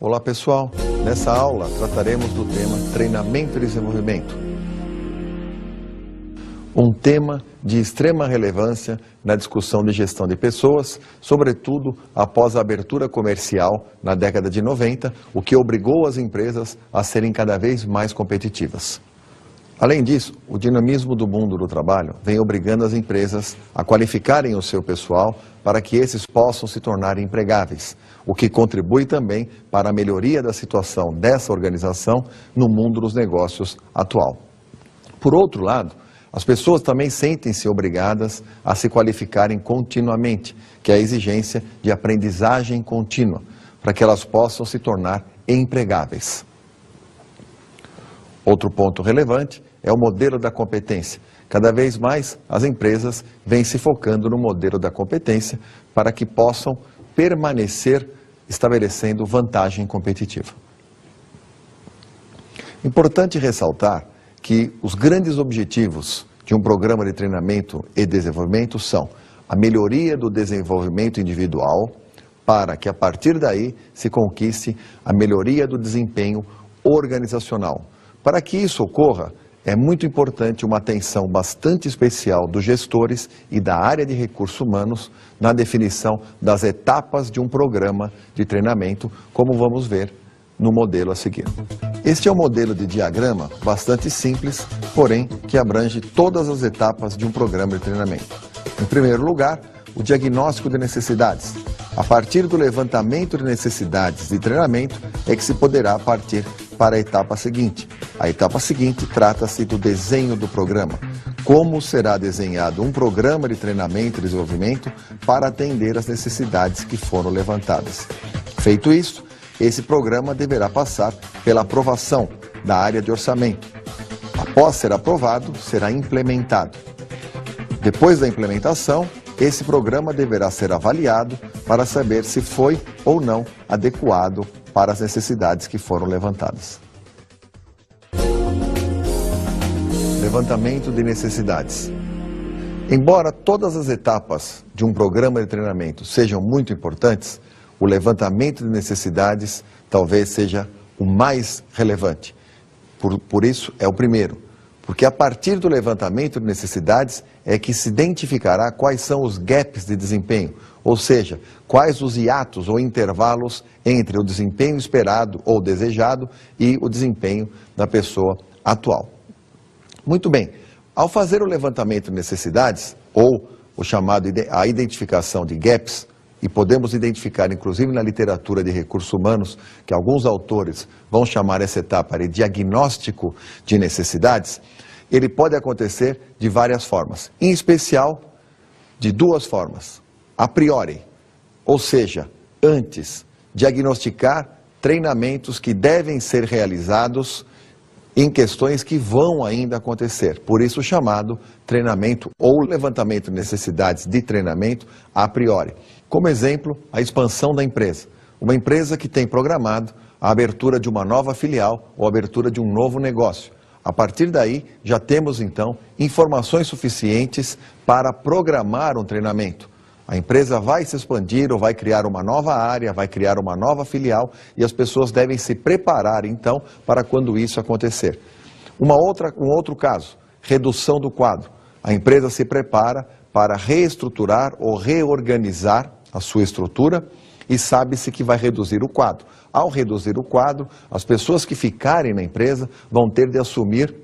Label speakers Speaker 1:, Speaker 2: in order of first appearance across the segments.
Speaker 1: Olá pessoal, nessa aula trataremos do tema Treinamento e Desenvolvimento. Um tema de extrema relevância na discussão de gestão de pessoas, sobretudo após a abertura comercial na década de 90, o que obrigou as empresas a serem cada vez mais competitivas. Além disso, o dinamismo do mundo do trabalho vem obrigando as empresas a qualificarem o seu pessoal para que esses possam se tornar empregáveis, o que contribui também para a melhoria da situação dessa organização no mundo dos negócios atual. Por outro lado, as pessoas também sentem-se obrigadas a se qualificarem continuamente, que é a exigência de aprendizagem contínua, para que elas possam se tornar empregáveis. Outro ponto relevante é o modelo da competência. Cada vez mais as empresas vêm se focando no modelo da competência para que possam permanecer estabelecendo vantagem competitiva. Importante ressaltar que os grandes objetivos de um programa de treinamento e desenvolvimento são a melhoria do desenvolvimento individual para que a partir daí se conquiste a melhoria do desempenho organizacional. Para que isso ocorra, é muito importante uma atenção bastante especial dos gestores e da área de recursos humanos na definição das etapas de um programa de treinamento, como vamos ver no modelo a seguir. Este é um modelo de diagrama bastante simples, porém que abrange todas as etapas de um programa de treinamento. Em primeiro lugar, o diagnóstico de necessidades. A partir do levantamento de necessidades de treinamento é que se poderá partir para a etapa seguinte. A etapa seguinte trata-se do desenho do programa. Como será desenhado um programa de treinamento e desenvolvimento para atender às necessidades que foram levantadas. Feito isso, esse programa deverá passar pela aprovação da área de orçamento. Após ser aprovado, será implementado. Depois da implementação, esse programa deverá ser avaliado para saber se foi ou não adequado para as necessidades que foram levantadas. Levantamento de necessidades. Embora todas as etapas de um programa de treinamento sejam muito importantes, o levantamento de necessidades talvez seja o mais relevante. Por isso, é o primeiro. Porque a partir do levantamento de necessidades é que se identificará quais são os gaps de desempenho, ou seja, quais os hiatos ou intervalos entre o desempenho esperado ou desejado e o desempenho da pessoa atual. Muito bem, ao fazer o levantamento de necessidades, ou o chamado a identificação de gaps, e podemos identificar inclusive na literatura de recursos humanos, que alguns autores vão chamar essa etapa de diagnóstico de necessidades, ele pode acontecer de várias formas, em especial de duas formas. A priori, ou seja, antes, diagnosticar treinamentos que devem ser realizados em questões que vão ainda acontecer, por isso chamado treinamento ou levantamento de necessidades de treinamento a priori. Como exemplo, a expansão da empresa. Uma empresa que tem programado a abertura de uma nova filial ou a abertura de um novo negócio. A partir daí, já temos então informações suficientes para programar um treinamento. A empresa vai se expandir ou vai criar uma nova área, vai criar uma nova filial e as pessoas devem se preparar então para quando isso acontecer. Um outro caso, redução do quadro. A empresa se prepara para reestruturar ou reorganizar a sua estrutura e sabe-se que vai reduzir o quadro. Ao reduzir o quadro, as pessoas que ficarem na empresa vão ter de assumir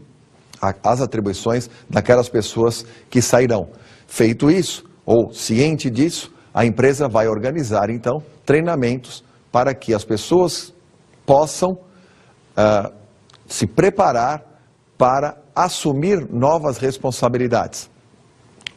Speaker 1: as atribuições daquelas pessoas que sairão. Feito isso, ou ciente disso, a empresa vai organizar, então, treinamentos para que as pessoas possam se preparar para assumir novas responsabilidades.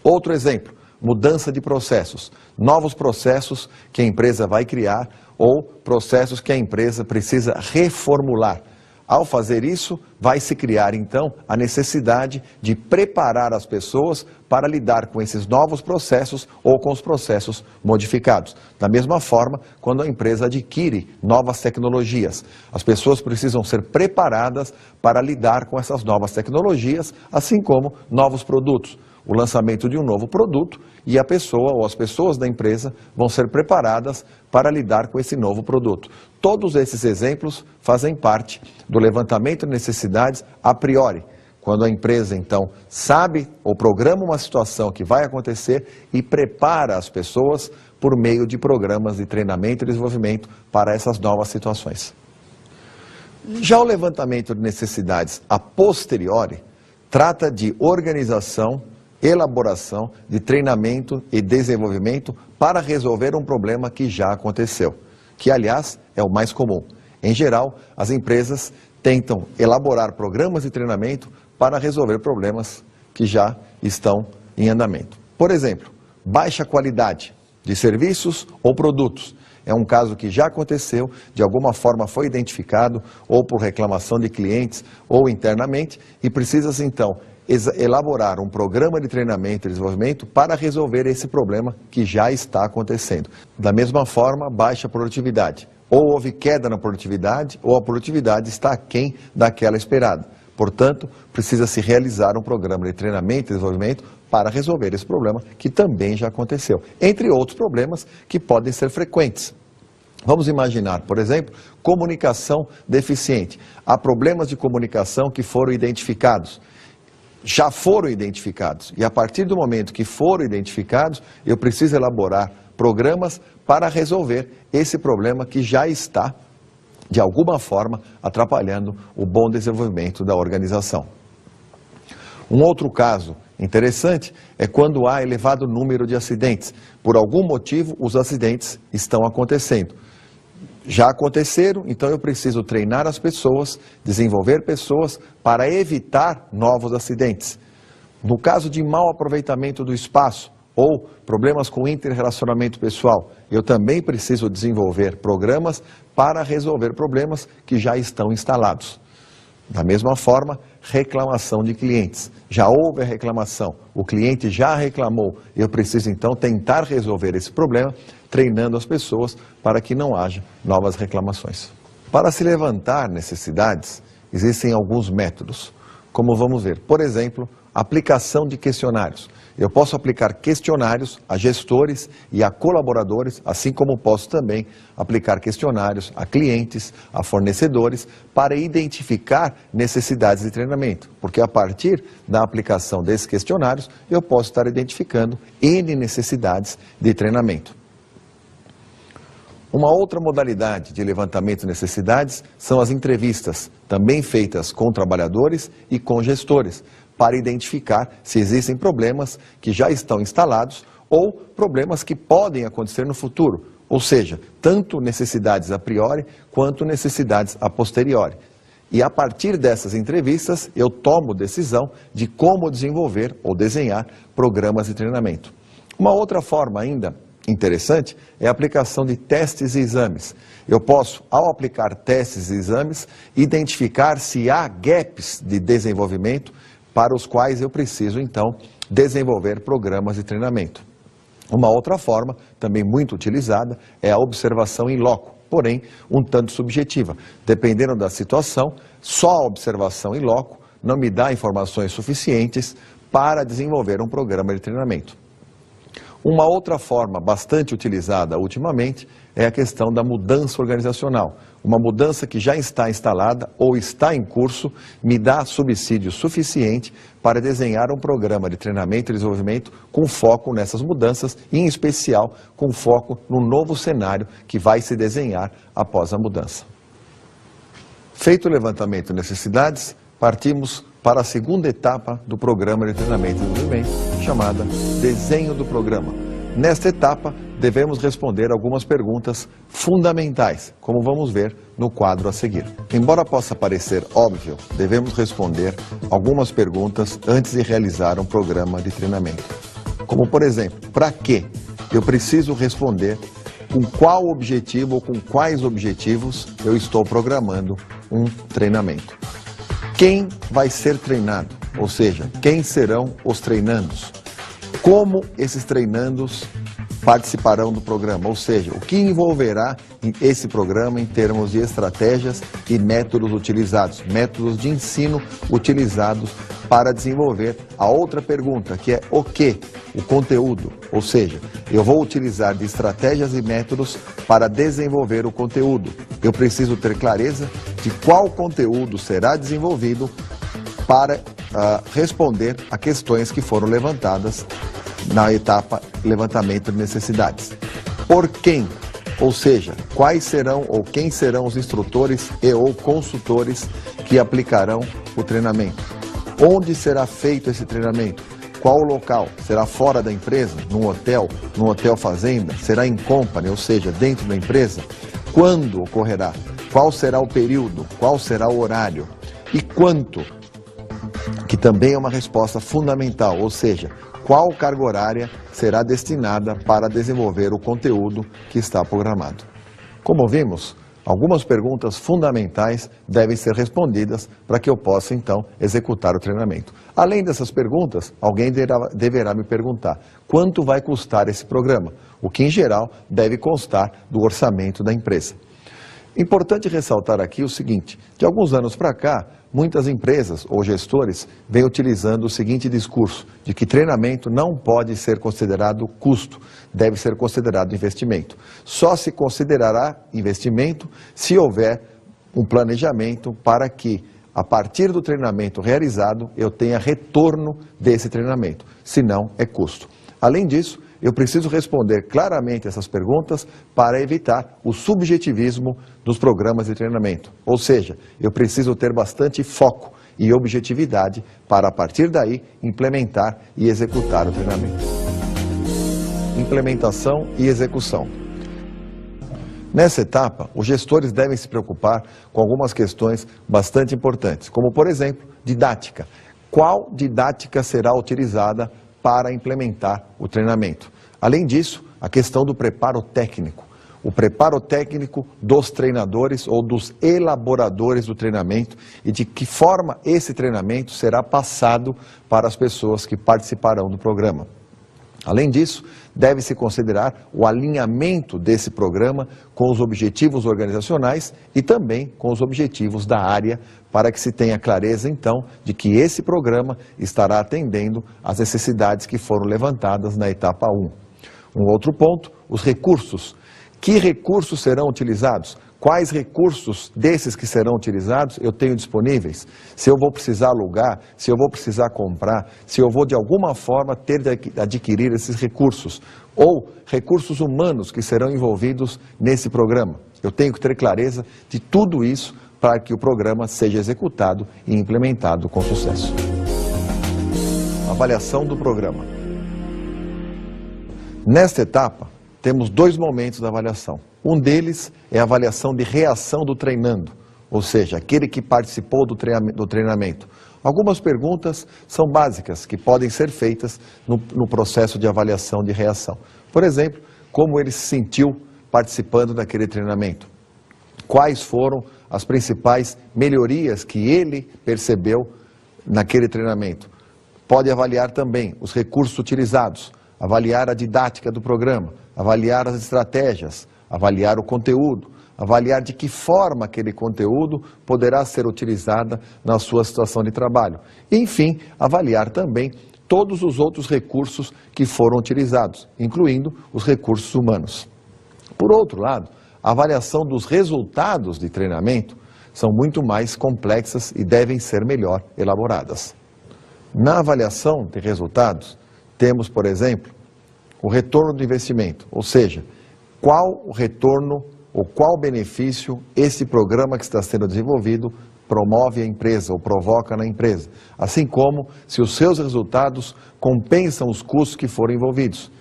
Speaker 1: Outro exemplo, mudança de processos. Novos processos que a empresa vai criar ou processos que a empresa precisa reformular. Ao fazer isso, vai se criar então a necessidade de preparar as pessoas para lidar com esses novos processos ou com os processos modificados. Da mesma forma, quando a empresa adquire novas tecnologias, as pessoas precisam ser preparadas para lidar com essas novas tecnologias, assim como novos produtos. o lançamento de um novo produto e a pessoa ou as pessoas da empresa vão ser preparadas para lidar com esse novo produto. Todos esses exemplos fazem parte do levantamento de necessidades a priori, quando a empresa, então, sabe ou programa uma situação que vai acontecer e prepara as pessoas por meio de programas de treinamento e desenvolvimento para essas novas situações. Já o levantamento de necessidades a posteriori trata de organização, elaboração de treinamento e desenvolvimento para resolver um problema que já aconteceu, que, aliás, é o mais comum. Em geral, as empresas tentam elaborar programas de treinamento para resolver problemas que já estão em andamento. Por exemplo, baixa qualidade de serviços ou produtos. É um caso que já aconteceu, de alguma forma foi identificado, ou por reclamação de clientes, ou internamente, e precisa-se então elaborar um programa de treinamento e desenvolvimento para resolver esse problema que já está acontecendo. Da mesma forma, baixa produtividade. Ou houve queda na produtividade, ou a produtividade está aquém daquela esperada. Portanto, precisa-se realizar um programa de treinamento e desenvolvimento para resolver esse problema que também já aconteceu. Entre outros problemas que podem ser frequentes. Vamos imaginar, por exemplo, comunicação deficiente. Há problemas de comunicação que foram identificados. Já foram identificados. E a partir do momento que foram identificados, eu preciso elaborar programas para resolver esse problema que já está, de alguma forma, atrapalhando o bom desenvolvimento da organização. Um outro caso interessante é quando há elevado número de acidentes. Por algum motivo, os acidentes estão acontecendo. Já aconteceram, então eu preciso treinar as pessoas, desenvolver pessoas para evitar novos acidentes. No caso de mau aproveitamento do espaço ou problemas com inter-relacionamento pessoal, eu também preciso desenvolver programas para resolver problemas que já estão instalados. Da mesma forma, reclamação de clientes. Já houve a reclamação, o cliente já reclamou, eu preciso então tentar resolver esse problema, treinando as pessoas para que não haja novas reclamações. Para se levantar necessidades, existem alguns métodos, como vamos ver. Por exemplo, aplicação de questionários. Eu posso aplicar questionários a gestores e a colaboradores, assim como posso também aplicar questionários a clientes, a fornecedores, para identificar necessidades de treinamento. Porque a partir da aplicação desses questionários, eu posso estar identificando N necessidades de treinamento. Uma outra modalidade de levantamento de necessidades são as entrevistas, também feitas com trabalhadores e com gestores, para identificar se existem problemas que já estão instalados ou problemas que podem acontecer no futuro, ou seja, tanto necessidades a priori quanto necessidades a posteriori. E a partir dessas entrevistas, eu tomo decisão de como desenvolver ou desenhar programas de treinamento. Uma outra forma ainda interessante é a aplicação de testes e exames. Eu posso, ao aplicar testes e exames, identificar se há gaps de desenvolvimento para os quais eu preciso, então, desenvolver programas de treinamento. Uma outra forma, também muito utilizada, é a observação in loco, porém, um tanto subjetiva. Dependendo da situação, só a observação in loco não me dá informações suficientes para desenvolver um programa de treinamento. Uma outra forma bastante utilizada ultimamente é a questão da mudança organizacional. Uma mudança que já está instalada ou está em curso me dá subsídio suficiente para desenhar um programa de treinamento e desenvolvimento com foco nessas mudanças e, em especial, com foco no novo cenário que vai se desenhar após a mudança. Feito o levantamento de necessidades, partimos para a segunda etapa do programa de treinamento e desenvolvimento, chamada desenho do programa. Nesta etapa, devemos responder algumas perguntas fundamentais, como vamos ver no quadro a seguir. Embora possa parecer óbvio, devemos responder algumas perguntas antes de realizar um programa de treinamento. Como, por exemplo, para quê? Eu preciso responder com qual objetivo ou com quais objetivos eu estou programando um treinamento. Quem vai ser treinado? Ou seja, quem serão os treinandos? Como esses treinandos participarão do programa, ou seja, o que envolverá esse programa em termos de estratégias e métodos utilizados, métodos de ensino utilizados para desenvolver a outra pergunta, que é o que? O conteúdo, ou seja, eu vou utilizar de estratégias e métodos para desenvolver o conteúdo. Eu preciso ter clareza de qual conteúdo será desenvolvido para responder a questões que foram levantadas na etapa levantamento de necessidades. Por quem? Ou seja, quais serão ou quem serão os instrutores e ou consultores que aplicarão o treinamento? Onde será feito esse treinamento? Qual o local? Será fora da empresa? Num hotel fazenda? Será em company, ou seja, dentro da empresa? Quando ocorrerá? Qual será o período? Qual será o horário? E quanto? Que também é uma resposta fundamental, ou seja, qual carga horária será destinada para desenvolver o conteúdo que está programado. Como vimos, algumas perguntas fundamentais devem ser respondidas para que eu possa, então, executar o treinamento. Além dessas perguntas, alguém deverá me perguntar quanto vai custar esse programa, o que, em geral, deve constar do orçamento da empresa. Importante ressaltar aqui o seguinte, de alguns anos para cá, muitas empresas ou gestores vêm utilizando o seguinte discurso, de que treinamento não pode ser considerado custo, deve ser considerado investimento. Só se considerará investimento se houver um planejamento para que, a partir do treinamento realizado, eu tenha retorno desse treinamento, senão é custo. Além disso, eu preciso responder claramente essas perguntas para evitar o subjetivismo dos programas de treinamento. Ou seja, eu preciso ter bastante foco e objetividade para, a partir daí, implementar e executar o treinamento. Implementação e execução. Nessa etapa, os gestores devem se preocupar com algumas questões bastante importantes, como, por exemplo, didática. Qual didática será utilizada para implementar o treinamento? Além disso, a questão do preparo técnico. O preparo técnico dos treinadores ou dos elaboradores do treinamento e de que forma esse treinamento será passado para as pessoas que participarão do programa. Além disso, deve-se considerar o alinhamento desse programa com os objetivos organizacionais e também com os objetivos da área, para que se tenha clareza, então, de que esse programa estará atendendo às necessidades que foram levantadas na etapa 1. Um outro ponto, os recursos. Que recursos serão utilizados? Quais recursos desses que serão utilizados eu tenho disponíveis? Se eu vou precisar alugar, se eu vou precisar comprar, se eu vou de alguma forma ter de adquirir esses recursos, ou recursos humanos que serão envolvidos nesse programa. Eu tenho que ter clareza de tudo isso para que o programa seja executado e implementado com sucesso. Avaliação do programa. Nesta etapa, temos dois momentos da avaliação. Um deles é a avaliação de reação do treinando, ou seja, aquele que participou do treinamento. Algumas perguntas são básicas, que podem ser feitas no processo de avaliação de reação. Por exemplo, como ele se sentiu participando daquele treinamento? Quais foram as principais melhorias que ele percebeu naquele treinamento? Pode avaliar também os recursos utilizados, avaliar a didática do programa, avaliar as estratégias, avaliar o conteúdo, avaliar de que forma aquele conteúdo poderá ser utilizado na sua situação de trabalho. E, enfim, avaliar também todos os outros recursos que foram utilizados, incluindo os recursos humanos. Por outro lado, a avaliação dos resultados de treinamento são muito mais complexas e devem ser melhor elaboradas. Na avaliação de resultados, temos, por exemplo, o retorno do investimento, ou seja, qual o retorno ou qual benefício esse programa que está sendo desenvolvido promove a empresa ou provoca na empresa, assim como se os seus resultados compensam os custos que foram envolvidos.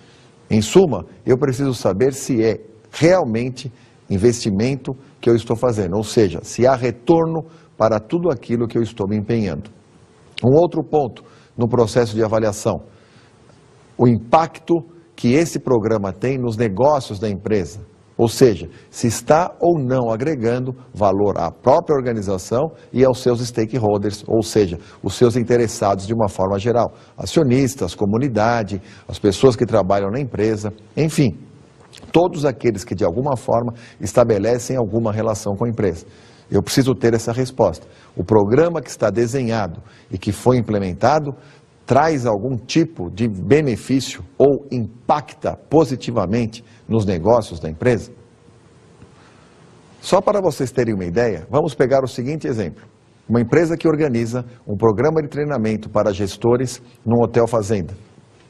Speaker 1: Em suma, eu preciso saber se é realmente investimento que eu estou fazendo, ou seja, se há retorno para tudo aquilo que eu estou me empenhando. Um outro ponto no processo de avaliação, o impacto que esse programa tem nos negócios da empresa, ou seja, se está ou não agregando valor à própria organização e aos seus stakeholders, ou seja, os seus interessados de uma forma geral, acionistas, comunidade, as pessoas que trabalham na empresa, enfim, todos aqueles que de alguma forma estabelecem alguma relação com a empresa. Eu preciso ter essa resposta. O programa que está desenhado e que foi implementado traz algum tipo de benefício ou impacta positivamente nos negócios da empresa? Só para vocês terem uma ideia, vamos pegar o seguinte exemplo. Uma empresa que organiza um programa de treinamento para gestores num hotel fazenda,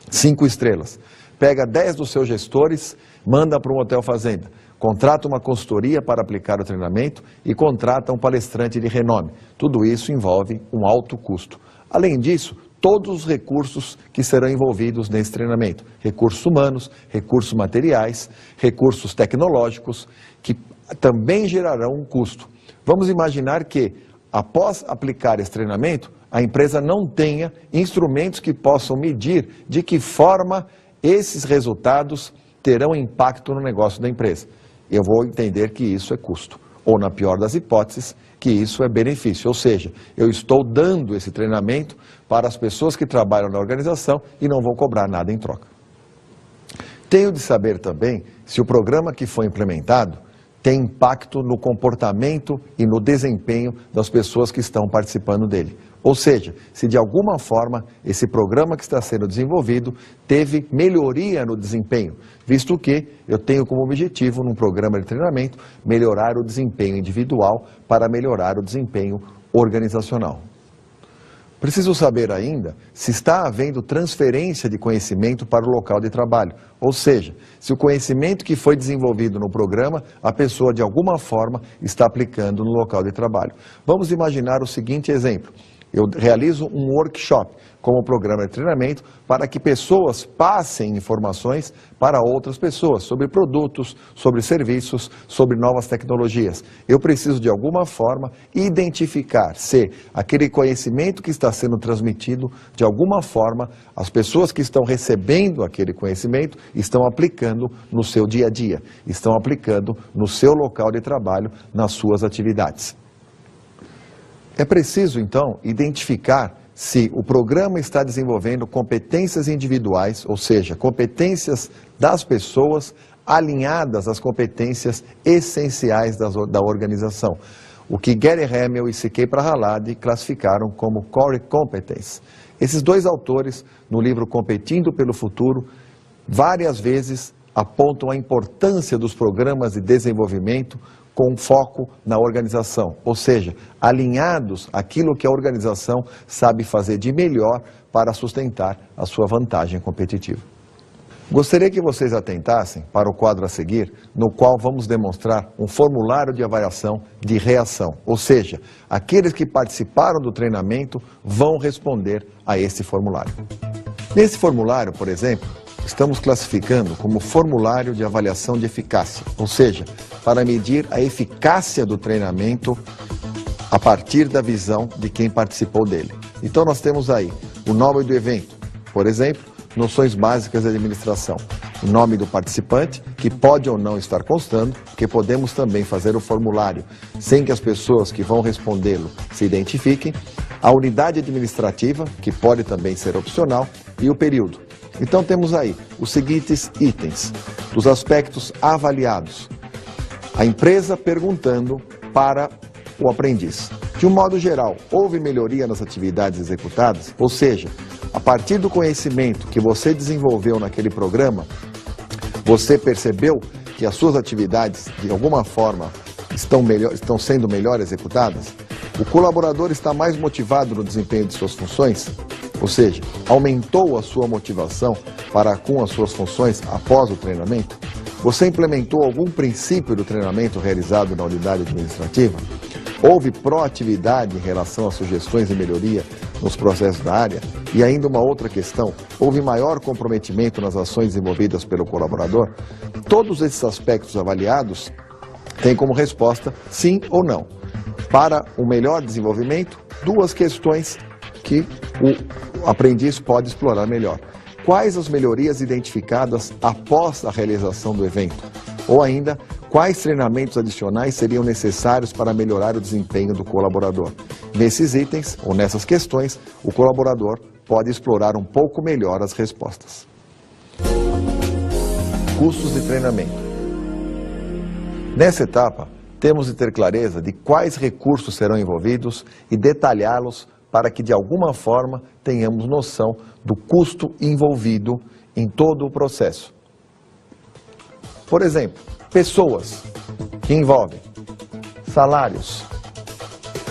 Speaker 1: 5 estrelas. Pega 10 dos seus gestores, manda para um hotel fazenda, contrata uma consultoria para aplicar o treinamento e contrata um palestrante de renome. Tudo isso envolve um alto custo. Além disso, todos os recursos que serão envolvidos nesse treinamento, recursos humanos, recursos materiais, recursos tecnológicos, que também gerarão um custo. Vamos imaginar que, após aplicar esse treinamento, a empresa não tenha instrumentos que possam medir de que forma esses resultados terão impacto no negócio da empresa. Eu vou entender que isso é custo, ou na pior das hipóteses, que isso é benefício, ou seja, eu estou dando esse treinamento para as pessoas que trabalham na organização e não vou cobrar nada em troca. Tenho de saber também se o programa que foi implementado tem impacto no comportamento e no desempenho das pessoas que estão participando dele. Ou seja, se de alguma forma esse programa que está sendo desenvolvido teve melhoria no desempenho, visto que eu tenho como objetivo, num programa de treinamento, melhorar o desempenho individual para melhorar o desempenho organizacional. Preciso saber ainda se está havendo transferência de conhecimento para o local de trabalho, ou seja, se o conhecimento que foi desenvolvido no programa, a pessoa de alguma forma está aplicando no local de trabalho. Vamos imaginar o seguinte exemplo. Eu realizo um workshop como programa de treinamento para que pessoas passem informações para outras pessoas sobre produtos, sobre serviços, sobre novas tecnologias. Eu preciso de alguma forma identificar se aquele conhecimento que está sendo transmitido, de alguma forma, as pessoas que estão recebendo aquele conhecimento estão aplicando no seu dia a dia, estão aplicando no seu local de trabalho, nas suas atividades. É preciso, então, identificar se o programa está desenvolvendo competências individuais, ou seja, competências das pessoas alinhadas às competências essenciais da organização. O que Gary Hamel e C.K. Prahalad classificaram como Core Competence. Esses dois autores, no livro Competindo pelo Futuro, várias vezes apontam a importância dos programas de desenvolvimento com foco na organização, ou seja, alinhados àquilo que a organização sabe fazer de melhor para sustentar a sua vantagem competitiva. Gostaria que vocês atentassem para o quadro a seguir, no qual vamos demonstrar um formulário de avaliação de reação, ou seja, aqueles que participaram do treinamento vão responder a esse formulário. Nesse formulário, por exemplo, estamos classificando como formulário de avaliação de eficácia, ou seja, para medir a eficácia do treinamento a partir da visão de quem participou dele. Então nós temos aí o nome do evento, por exemplo, noções básicas de administração, o nome do participante, que pode ou não estar constando, porque podemos também fazer o formulário sem que as pessoas que vão respondê-lo se identifiquem, a unidade administrativa, que pode também ser opcional, e o período. Então temos aí os seguintes itens, dos aspectos avaliados. A empresa perguntando para o aprendiz. De um modo geral, houve melhoria nas atividades executadas? Ou seja, a partir do conhecimento que você desenvolveu naquele programa, você percebeu que as suas atividades, de alguma forma, estão sendo melhor executadas? O colaborador está mais motivado no desempenho de suas funções? Ou seja, aumentou a sua motivação para com as suas funções após o treinamento? Você implementou algum princípio do treinamento realizado na unidade administrativa? Houve proatividade em relação às sugestões de melhoria nos processos da área? E ainda uma outra questão, houve maior comprometimento nas ações desenvolvidas pelo colaborador? Todos esses aspectos avaliados têm como resposta sim ou não. Para o melhor desenvolvimento, duas questões que o aprendiz pode explorar melhor. Quais as melhorias identificadas após a realização do evento? Ou ainda, quais treinamentos adicionais seriam necessários para melhorar o desempenho do colaborador. Nesses itens, ou nessas questões, o colaborador pode explorar um pouco melhor as respostas. Custos de treinamento. Nessa etapa, temos de ter clareza de quais recursos serão envolvidos e detalhá-los para que, de alguma forma, tenhamos noção do custo envolvido em todo o processo. Por exemplo, pessoas, que envolvem salários,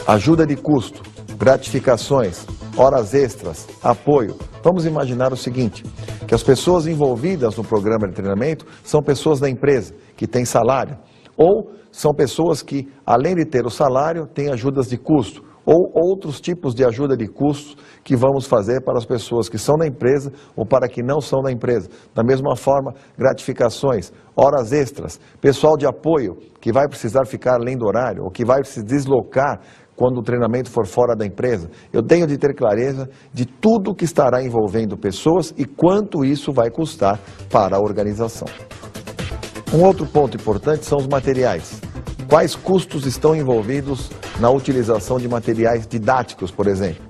Speaker 1: ajuda de custo, gratificações, horas extras, apoio. Vamos imaginar o seguinte, que as pessoas envolvidas no programa de treinamento são pessoas da empresa, que têm salário, ou são pessoas que, além de ter o salário, têm ajudas de custo, ou outros tipos de ajuda de custos que vamos fazer para as pessoas que são da empresa ou para que não são da empresa. Da mesma forma, gratificações, horas extras, pessoal de apoio que vai precisar ficar além do horário ou que vai se deslocar quando o treinamento for fora da empresa. Eu tenho de ter clareza de tudo que estará envolvendo pessoas e quanto isso vai custar para a organização. Um outro ponto importante são os materiais. Quais custos estão envolvidos na utilização de materiais didáticos, por exemplo?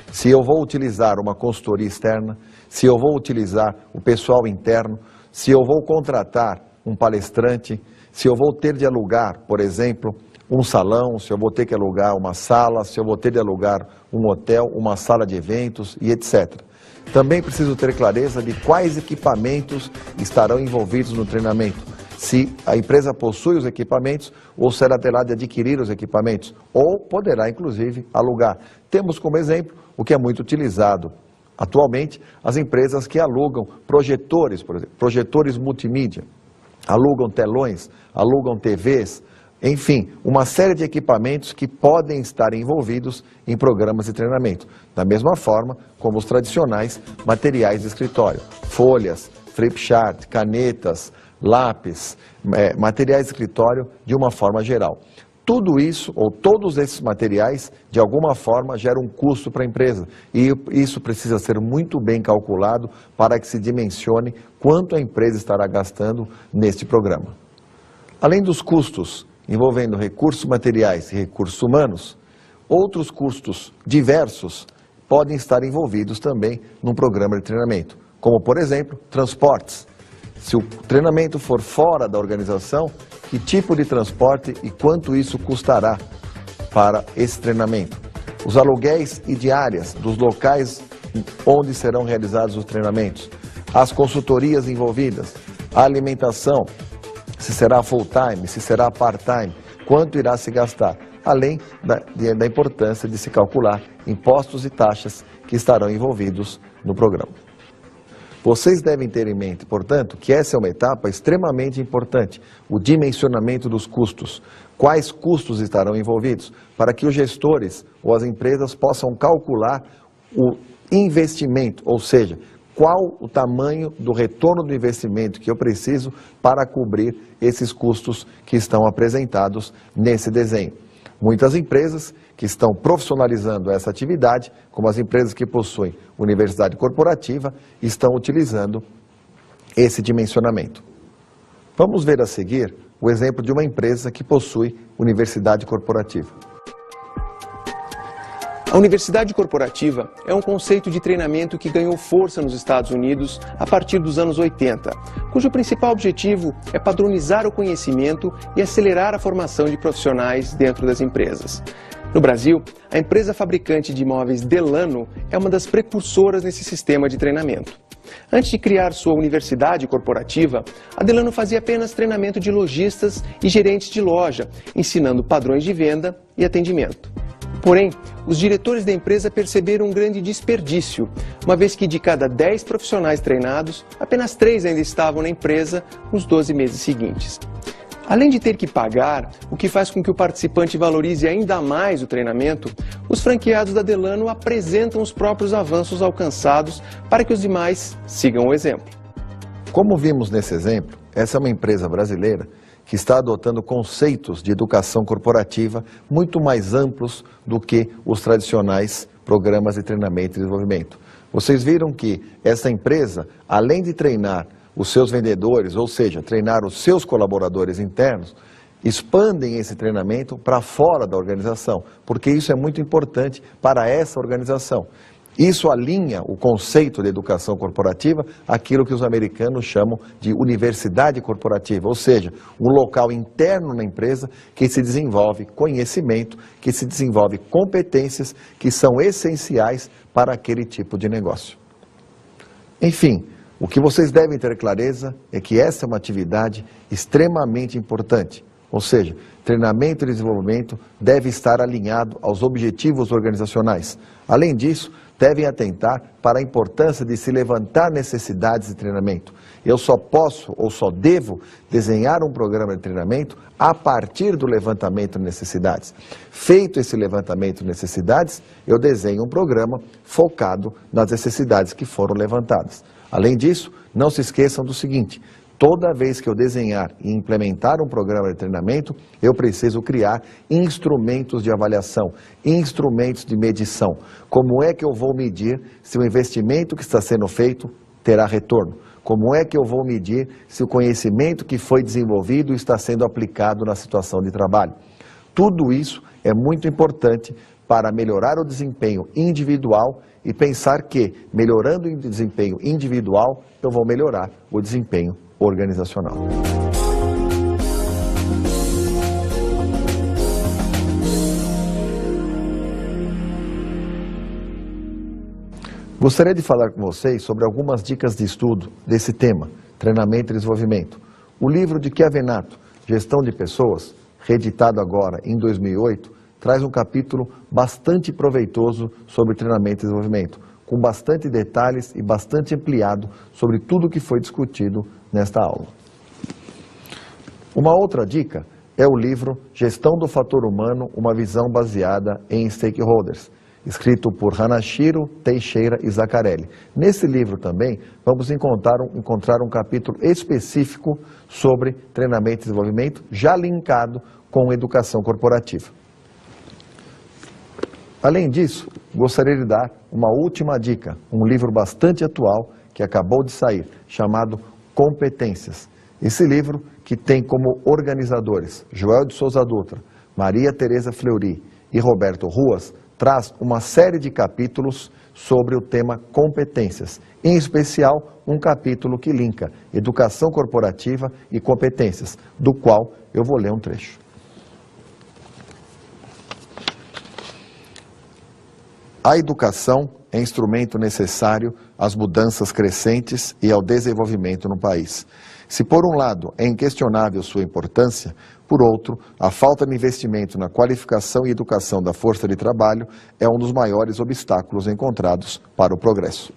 Speaker 1: Se eu vou utilizar uma consultoria externa, se eu vou utilizar o pessoal interno, se eu vou contratar um palestrante, se eu vou ter de alugar, por exemplo, um salão, se eu vou ter que alugar uma sala, se eu vou ter de alugar um hotel, uma sala de eventos e etc. Também preciso ter clareza de quais equipamentos estarão envolvidos no treinamento. Se a empresa possui os equipamentos ou se ela terá de adquirir os equipamentos, ou poderá, inclusive, alugar. Temos como exemplo o que é muito utilizado atualmente, as empresas que alugam projetores, por exemplo, projetores multimídia, alugam telões, alugam TVs, enfim, uma série de equipamentos que podem estar envolvidos em programas de treinamento. Da mesma forma como os tradicionais materiais de escritório, folhas, flipchart, canetas, lápis, materiais de escritório de uma forma geral. Tudo isso, ou todos esses materiais, de alguma forma, geram um custo para a empresa. E isso precisa ser muito bem calculado para que se dimensione quanto a empresa estará gastando neste programa. Além dos custos envolvendo recursos materiais e recursos humanos, outros custos diversos podem estar envolvidos também num programa de treinamento, como, por exemplo, transportes. Se o treinamento for fora da organização, que tipo de transporte e quanto isso custará para esse treinamento? Os aluguéis e diárias dos locais onde serão realizados os treinamentos, as consultorias envolvidas, a alimentação, se será full-time, se será part-time, quanto irá se gastar, além da importância de se calcular impostos e taxas que estarão envolvidos no programa. Vocês devem ter em mente, portanto, que essa é uma etapa extremamente importante, o dimensionamento dos custos. Quais custos estarão envolvidos? Para que os gestores ou as empresas possam calcular o investimento, ou seja, qual o tamanho do retorno do investimento que eu preciso para cobrir esses custos que estão apresentados nesse desenho. Muitas empresas que estão profissionalizando essa atividade, como as empresas que possuem universidade corporativa, estão utilizando esse dimensionamento. Vamos ver a seguir o exemplo de uma empresa que possui universidade corporativa.
Speaker 2: A universidade corporativa é um conceito de treinamento que ganhou força nos Estados Unidos a partir dos anos 80, cujo principal objetivo é padronizar o conhecimento e acelerar a formação de profissionais dentro das empresas. No Brasil, a empresa fabricante de imóveis Delano é uma das precursoras nesse sistema de treinamento. Antes de criar sua universidade corporativa, a Delano fazia apenas treinamento de lojistas e gerentes de loja, ensinando padrões de venda e atendimento. Porém, os diretores da empresa perceberam um grande desperdício, uma vez que de cada 10 profissionais treinados, apenas 3 ainda estavam na empresa nos 12 meses seguintes. Além de ter que pagar, o que faz com que o participante valorize ainda mais o treinamento, os franqueados da Delano apresentam os próprios avanços alcançados para que os demais sigam o exemplo.
Speaker 1: Como vimos nesse exemplo, essa é uma empresa brasileira que está adotando conceitos de educação corporativa muito mais amplos do que os tradicionais programas de treinamento e desenvolvimento. Vocês viram que essa empresa, além de treinar os seus vendedores, ou seja, treinar os seus colaboradores internos, expandem esse treinamento para fora da organização, porque isso é muito importante para essa organização. Isso alinha o conceito de educação corporativa àquilo que os americanos chamam de universidade corporativa, ou seja, um local interno na empresa que se desenvolve conhecimento, que se desenvolve competências que são essenciais para aquele tipo de negócio. Enfim, o que vocês devem ter clareza é que essa é uma atividade extremamente importante, ou seja, treinamento e desenvolvimento deve estar alinhado aos objetivos organizacionais. Além disso, devem atentar para a importância de se levantar necessidades de treinamento. Eu só posso ou só devo desenhar um programa de treinamento a partir do levantamento de necessidades. Feito esse levantamento de necessidades, eu desenho um programa focado nas necessidades que foram levantadas. Além disso, não se esqueçam do seguinte: toda vez que eu desenhar e implementar um programa de treinamento, eu preciso criar instrumentos de avaliação, instrumentos de medição. Como é que eu vou medir se o investimento que está sendo feito terá retorno? Como é que eu vou medir se o conhecimento que foi desenvolvido está sendo aplicado na situação de trabalho? Tudo isso é muito importante para melhorar o desempenho individual e pensar que, melhorando o desempenho individual, eu vou melhorar o desempenho organizacional. Gostaria de falar com vocês sobre algumas dicas de estudo desse tema, treinamento e desenvolvimento. O livro de Chiavenato, Gestão de Pessoas, reeditado agora em 2008, traz um capítulo bastante proveitoso sobre treinamento e desenvolvimento, com bastante detalhes e bastante ampliado sobre tudo o que foi discutido nesta aula. Uma outra dica é o livro Gestão do Fator Humano, uma visão baseada em stakeholders, escrito por Hanashiro, Teixeira e Zaccarelli. Nesse livro também vamos encontrar um capítulo específico sobre treinamento e desenvolvimento, já linkado com educação corporativa. Além disso, gostaria de dar uma última dica, um livro bastante atual que acabou de sair, chamado Competências. Esse livro, que tem como organizadores Joel de Souza Dutra, Maria Tereza Fleury e Roberto Ruas, traz uma série de capítulos sobre o tema competências, em especial um capítulo que linka educação corporativa e competências, do qual eu vou ler um trecho. A educação é instrumento necessário às mudanças crescentes e ao desenvolvimento no país. Se por um lado é inquestionável sua importância, por outro, a falta de investimento na qualificação e educação da força de trabalho é um dos maiores obstáculos encontrados para o progresso.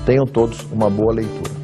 Speaker 1: Tenham todos uma boa leitura.